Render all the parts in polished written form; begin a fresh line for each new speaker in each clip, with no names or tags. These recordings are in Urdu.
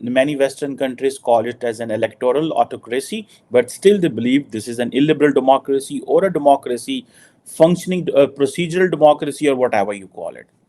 many western countries call it as an electoral autocracy, but still they believe this is an illiberal democracy or a democracy functioning, procedural democracy or whatever you call it.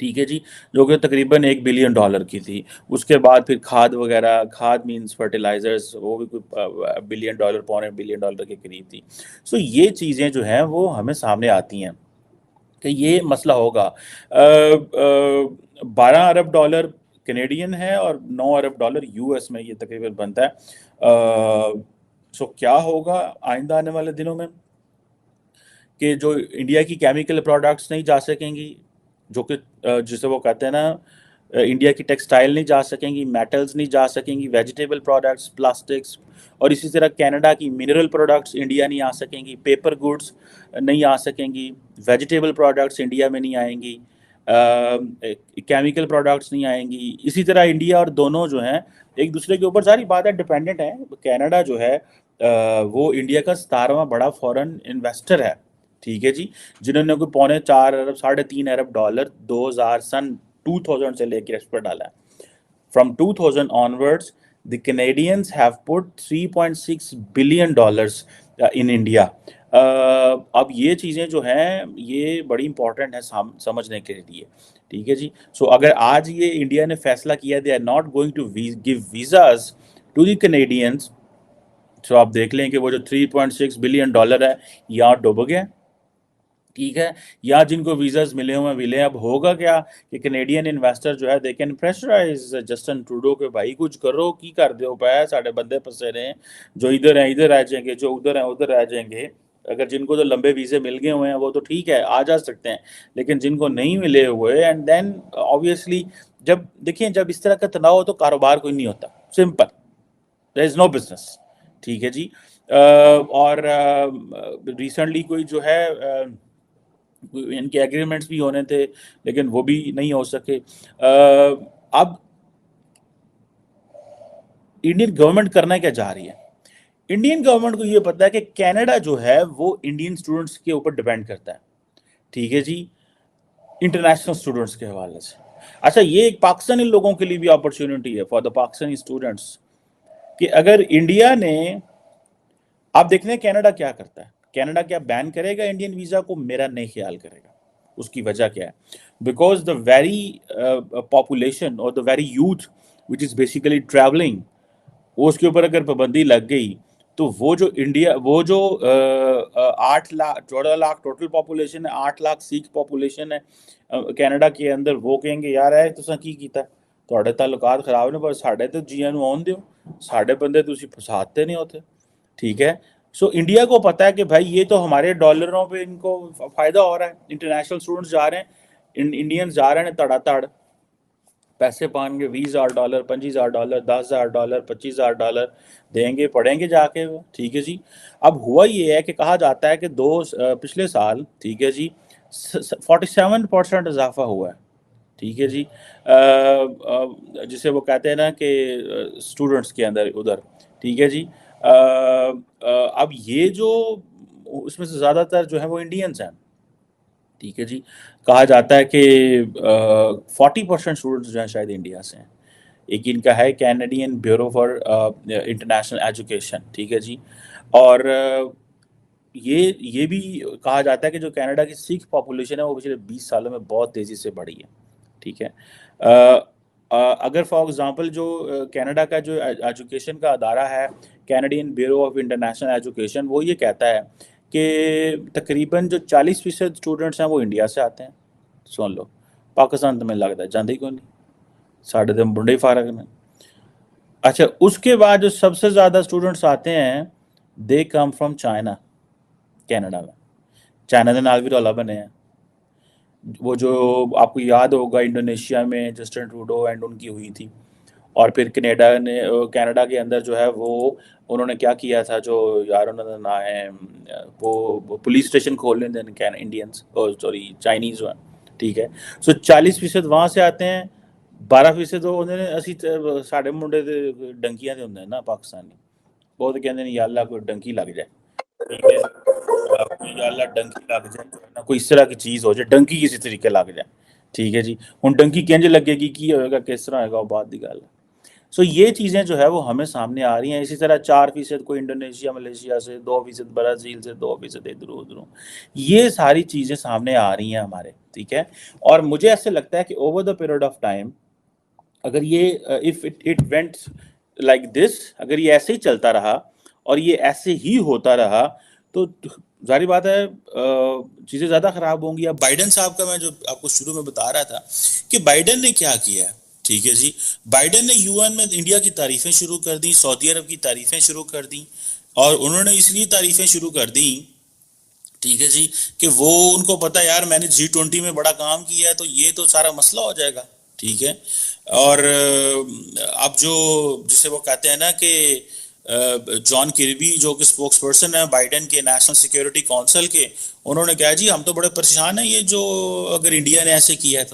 ٹھیک ہے جی، جو کہ تقریباً $1 بلین کی تھی. اس کے بعد پھر کھاد وغیرہ، کھاد مینس فرٹیلائزرز، وہ بھی کوئی $1 بلین، $1.25 کے قریب تھی. سو یہ چیزیں جو ہیں وہ ہمیں سامنے آتی ہیں کہ یہ مسئلہ ہوگا. 12 ارب ڈالر کینیڈین ہے اور $9 ارب US میں یہ تقریباً بنتا ہے. سو کیا ہوگا آئندہ آنے والے دنوں میں کہ جو انڈیا کی کیمیکل پروڈکٹس نہیں جا سکیں گی، جو کہ جسے وہ کہتے ہیں نا، انڈیا کی ٹیکسٹائل نہیں جا سکیں گی، میٹلز نہیں جا سکیں گی، ویجیٹیبل پروڈکٹس، پلاسٹکس، اور اسی طرح کینیڈا کی منرل پروڈکٹس انڈیا نہیں آ سکیں گی، پیپر گڈس نہیں آ سکیں گی، ویجیٹیبل پروڈکٹس انڈیا میں نہیں آئیں گی، کیمیکل پروڈکٹس نہیں آئیں گی. اسی طرح انڈیا اور دونوں جو ہیں ایک دوسرے کے اوپر ساری بات ہے ڈپینڈنٹ ہیں. کینیڈا جو ہے وہ انڈیا کا 17واں بڑا فورن انویسٹر ہے. ٹھیک ہے جی، جنہوں نے کوئی $4.25 ارب، $3.5 ارب 2000 سے لے کے اس پر ڈالا ہے. From 2000 onwards, the Canadians have put $3.6 billion in India. اب یہ چیزیں جو ہیں یہ بڑی امپورٹنٹ ہے سمجھنے کے لیے. ٹھیک ہے جی. سو اگر آج یہ انڈیا نے فیصلہ کیا they are not going to give visas to the Canadians، تو آپ دیکھ لیں کہ وہ جو $3.6 بلین ہے یہاں ڈوب گیا. ٹھیک ہے، یا جن کو ویزاز ملے ہوئے ملے. اب ہوگا کیا کہ کینیڈین انویسٹر جو ہے they can pressurise Justin Trudeau کہ بھائی کچھ کرو، کی کر دیو پایا ساڑھے بندے پسے رہے ہیں، جو ادھر ہیں ادھر رہ جائیں گے، جو ادھر ہیں ادھر رہ جائیں گے. اگر جن کو تو لمبے ویزے مل گئے ہوئے ہیں وہ تو ٹھیک ہے آ جا سکتے ہیں، لیکن جن کو نہیں ملے ہوئے، اینڈ دین آبویسلی جب دیکھیں جب اس طرح کا تناؤ ہو تو کاروبار کوئی نہیں ہوتا. سمپل، دیر از نو بزنس. ٹھیک ہے جی. اور ریسنٹلی کوئی جو ہے ان کے ایگریمنٹس بھی ہونے تھے لیکن وہ بھی نہیں ہو سکے. اب انڈین گورنمنٹ کرنا کیا چاہ رہی ہے؟ انڈین گورنمنٹ کو یہ پتا ہے کہ کینیڈا جو ہے وہ انڈین اسٹوڈنٹس کے اوپر ڈیپینڈ کرتا ہے. ٹھیک ہے جی، انٹرنیشنل اسٹوڈنٹس کے حوالے سے. اچھا، یہ ایک پاکستانی لوگوں کے لیے بھی اپرچونٹی ہے فار دا پاکستانی اسٹوڈنٹس کہ اگر انڈیا نے، آپ دیکھتے ہیں کینیڈا کیا کرتا ہے. کینیڈا کیا بین کرے گا انڈین ویزا کو؟ میرا نہیں خیال کرے گا. اس کی وجہ کیا ہے؟ بیکاز دا ویری پاپولیشن اور the very youth which is basically travelling, اس کے اوپر اگر پابندی لگ گئی تو وہ جو انڈیا، وہ جو 14 لاکھ ٹوٹل پاپولیشن ہے، 8 لاکھ سکھ پاپولیشن ہے کینیڈا کے اندر، وہ کہیں گے یار تساں کی کیتا تھوڑے تعلقات خراب نے پر ساڈے تو جیاں نو آن دیو، ساڈے بندے تسی فسادتے نہیں ہوتے. ٹھیک ہے. سو انڈیا کو پتا ہے کہ بھائی یہ تو ہمارے ڈالروں پہ ان کو فائدہ ہو رہا ہے. انٹرنیشنل اسٹوڈنٹس جا رہے ہیں، انڈینز جا رہے ہیں تڑا تڑ پیسے پائیں گے، $20,000 $25,000 $10,000 $25,000 دیں گے، پڑھیں گے جا کے. ٹھیک ہے جی. اب ہوا یہ ہے کہ کہا جاتا ہے کہ پچھلے سال، ٹھیک ہے جی، 47% اضافہ ہوا ہے. ٹھیک ہے جی، جسے وہ کہتے ہیں نا کہ اسٹوڈنٹس کے اندر ادھر. ٹھیک ہے جی. اب یہ جو اس میں سے زیادہ تر جو ہے وہ انڈینز ہیں. ٹھیک ہے جی. کہا جاتا ہے کہ 40% اسٹوڈنٹس جو ہیں شاید انڈیا سے ہیں. ایک ان کا ہے Canadian bureau for international education. ٹھیک ہے جی. اور یہ بھی کہا جاتا ہے کہ جو کینیڈا کی سکھ پاپولیشن ہے وہ پچھلے 20 سالوں میں بہت تیزی سے بڑھی ہے. ٹھیک ہے. اگر فار ایگزامپل جو کینیڈا کا جو ایجوکیشن کا ادارہ ہے Canadian bureau of international education, وہ یہ کہتا ہے کہ تقریباً جو 40% اسٹوڈنٹس ہیں وہ انڈیا سے آتے ہیں. سن لو، پاکستان تو میں لگتا ہے جاندے ہی کوئی نہیں، ساڑھے تو بنڈے ہی فارغ میں. اچھا، اس کے بعد جو سب سے زیادہ اسٹوڈنٹس آتے ہیں دے کم فرام چائنا. کینیڈا میں چائنا کے نال بھی رولا بنے ہیں. وہ جو آپ کو یاد ہوگا انڈونیشیا میں جسٹن ٹروڈو اینڈ ان کی ہوئی تھی، اور پھر کینیڈا کے اندر جو ہے وہ انہوں نے کیا کیا تھا، جو یار انہوں نے نہ ہے وہ پولیس اسٹیشن کھول لیں دیں انڈینس، سوری چائنیز ہیں. ٹھیک ہے. سو 40% وہاں سے آتے ہیں، 12% انہوں نے اسی ساڑھے منڈے ڈنکیاں دے ہوندے ہیں نا پاکستانی، وہ تو کہتے ہیں یا اللہ کوئی ڈنکی لگ جائے. ٹھیک ہے. یا اللہ ڈنکی لگ جائے، کوئی اس طرح کی چیز ہو جائے، ڈنکی کسی طریقے لگ جائے. ٹھیک ہے جی. ہوں ڈنکی کنج لگے گی، کی ہوئے گا، کس طرح ہوئے گا، وہ بات دی گل ہے. سو یہ چیزیں جو ہے وہ ہمیں سامنے آ رہی ہیں. اسی طرح 4% کوئی انڈونیشیا ملیشیا سے، 2% برازیل سے، 2% ادھر ادھر، یہ ساری چیزیں سامنے آ رہی ہیں ہمارے. ٹھیک ہے. اور مجھے ایسے لگتا ہے کہ over the period of time اگر یہ if it went like this, اگر یہ ایسے ہی چلتا رہا اور یہ ایسے ہی ہوتا رہا تو ظاہری بات ہے چیزیں زیادہ خراب ہوں گی. اب بائیڈن صاحب کا میں جو آپ کو شروع میں بتا رہا تھا کہ بائیڈن نے کیا کیا ہے. ٹھیک ہے جی. بائیڈن نے یو این میں انڈیا کی تعریفیں شروع کر دیں، سعودی عرب کی تعریفیں شروع کر دیں، اور انہوں نے اس لیے تعریفیں شروع کر دیں، ٹھیک ہے جی، کہ وہ ان کو پتا یار میں نے G20 میں بڑا کام کیا ہے تو یہ تو سارا مسئلہ ہو جائے گا. ٹھیک ہے. اور اب جو جسے وہ کہتے ہیں نا کہ جان کربی جو کہ اسپوکس پرسن ہے بائیڈن کے نیشنل سیکیورٹی کونسل کے، انہوں نے کہا جی ہم تو بڑے پریشان ہیں یہ جو اگر انڈیا نے ایسے کیا ہے تو